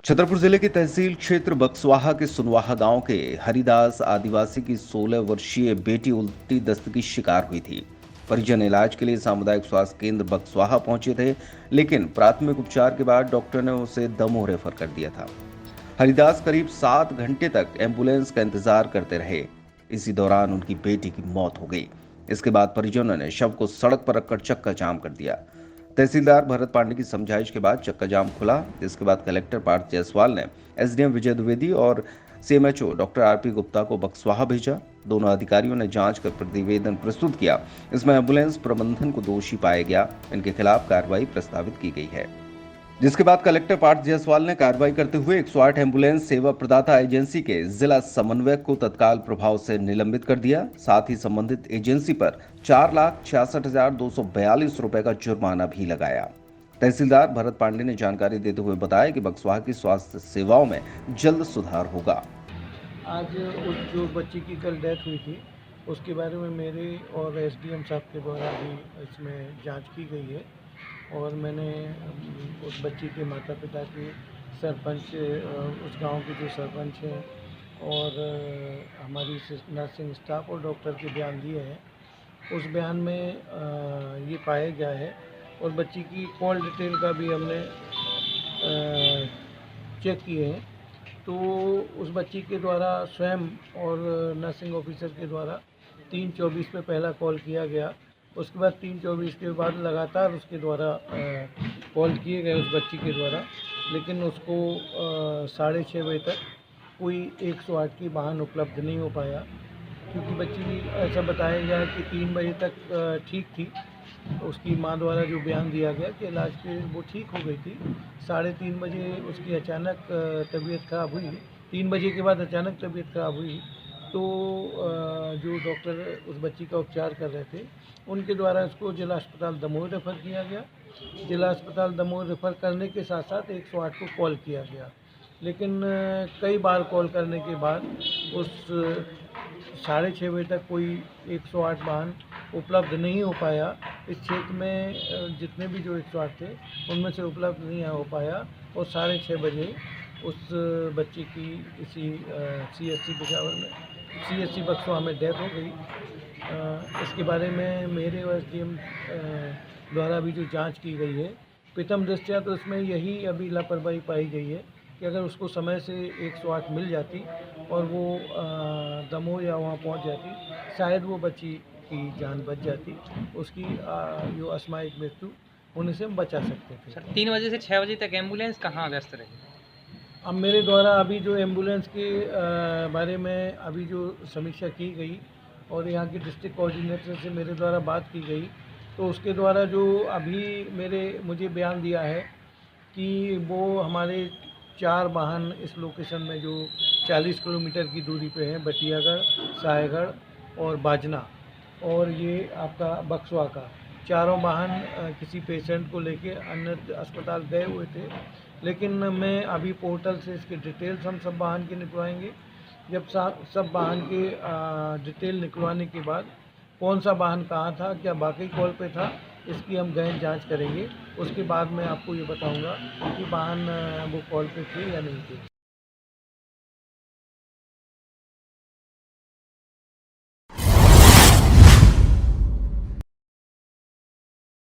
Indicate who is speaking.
Speaker 1: छतरपुर जिले के तहसील क्षेत्र बक्सवाहा के सुनवाहा गांव के हरिदास आदिवासी की 16 वर्षीय बेटी उल्टी दस्त की शिकार हुई थी। परिजन इलाज के लिए सामुदायिक स्वास्थ्य केंद्र बक्सवाहा पहुंचे थे, लेकिन प्राथमिक उपचार के बाद डॉक्टर ने उसे दमोह रेफर कर दिया था। हरिदास करीब 7 घंटे तक एम्बुलेंस का इंतजार करते रहे। इसी दौरान उनकी बेटी की मौत हो गई। इसके बाद परिजनों ने शव को सड़क पर रखकर चक्का जाम कर दिया। तहसीलदार भरत पांडे की समझाइश के बाद चक्का जाम खुला। इसके बाद कलेक्टर पार्थ जायसवाल ने एसडीएम विजय द्विवेदी और सीएमएचओ डॉक्टर आरपी गुप्ता को बक्सवाहा भेजा। दोनों अधिकारियों ने जांच कर प्रतिवेदन प्रस्तुत किया। इसमें एम्बुलेंस प्रबंधन को दोषी पाया गया। इनके खिलाफ कार्रवाई प्रस्तावित की गई है, जिसके बाद कलेक्टर पार्थ जायसवाल ने कार्रवाई करते हुए 108 एम्बुलेंस सेवा प्रदाता एजेंसी के जिला समन्वयक को तत्काल प्रभाव से निलंबित कर दिया। साथ ही संबंधित एजेंसी पर 4,66,242 रुपए का जुर्माना भी लगाया। तहसीलदार भरत पांडे ने जानकारी देते हुए बताया कि बक्सवाहा की स्वास्थ्य सेवाओं में जल्द सुधार होगा।
Speaker 2: आज उस जो बच्ची की कल डेथ हुई थी उसके बारे में मेरे और एसडीएम साहब के द्वारा भी इसमें जांच की गई है और मैंने उस बच्ची के माता पिता के सरपंच, उस गांव के जो सरपंच हैं और हमारी नर्सिंग स्टाफ और डॉक्टर के बयान दिए हैं। उस बयान में ये पाया गया है और बच्ची की कॉल डिटेल का भी हमने चेक किए हैं। तो उस बच्ची के द्वारा स्वयं और नर्सिंग ऑफिसर के द्वारा 3:24 पे पहला कॉल किया गया। उसके बाद 3:24 के बाद लगातार उसके द्वारा कॉल किए गए उस बच्ची के द्वारा, लेकिन उसको 6:30 बजे तक कोई 108 की वाहन उपलब्ध नहीं हो पाया, क्योंकि बच्ची ऐसा बताया गया कि 3 बजे तक ठीक थी। उसकी मां द्वारा जो बयान दिया गया कि इलाज के वो ठीक हो गई थी। 3:30 बजे उसकी अचानक तबीयत ख़राब हुई। 3 बजे के बाद अचानक तबीयत ख़राब हुई। तो जो डॉक्टर उस बच्ची का उपचार कर रहे थे उनके द्वारा उसको जिला अस्पताल दमोह रेफ़र किया गया। जिला अस्पताल दमोह रेफ़र करने के साथ साथ 108 को कॉल किया गया, लेकिन कई बार कॉल करने के बाद उस 6:30 बजे तक कोई 108 वाहन उपलब्ध नहीं हो पाया। इस क्षेत्र में जितने भी जो 108 थे उनमें से उपलब्ध नहीं हो पाया और 6:30 बजे उस बच्ची की इसी सीएससी पेशावर में, सीएससी बक्सवाहा में डेथ हो गई। इसके बारे में मेरे और एसडीएम द्वारा भी जो जांच की गई है, प्रथम दृष्टया तो इसमें यही अभी लापरवाही पाई गई है कि अगर उसको समय से 108 मिल जाती और वो दमोह या वहाँ पहुँच जाती, शायद वो बच्ची की जान बच जाती। उसकी जो असामयिक मृत्यु होने से हम बचा सकते थे।
Speaker 3: सर 3 बजे से 6 बजे तक एम्बुलेंस कहाँ व्यस्त रही?
Speaker 2: अब मेरे द्वारा अभी जो एम्बुलेंस के बारे में अभी जो समीक्षा की गई और यहाँ के डिस्ट्रिक्ट कोऑर्डिनेटर से मेरे द्वारा बात की गई, तो उसके द्वारा जो अभी मुझे बयान दिया है कि वो हमारे 4 वाहन इस लोकेशन में जो 40 किलोमीटर की दूरी पे हैं, बटियागढ़, साहेगढ़ और बाजना, और ये आपका बक्सवा का, चारों वाहन किसी पेशेंट को लेके अन्य अस्पताल गए हुए थे। लेकिन मैं अभी पोर्टल से इसके डिटेल्स हम सब वाहन के निकलवाएंगे। जब सब वाहन के डिटेल निकलवाने के बाद कौन सा वाहन कहाँ था, क्या वाकई कॉल पे था, इसकी हम गहन जांच करेंगे। उसके बाद मैं आपको ये बताऊंगा कि वाहन वो कॉल पे थे या नहीं थे।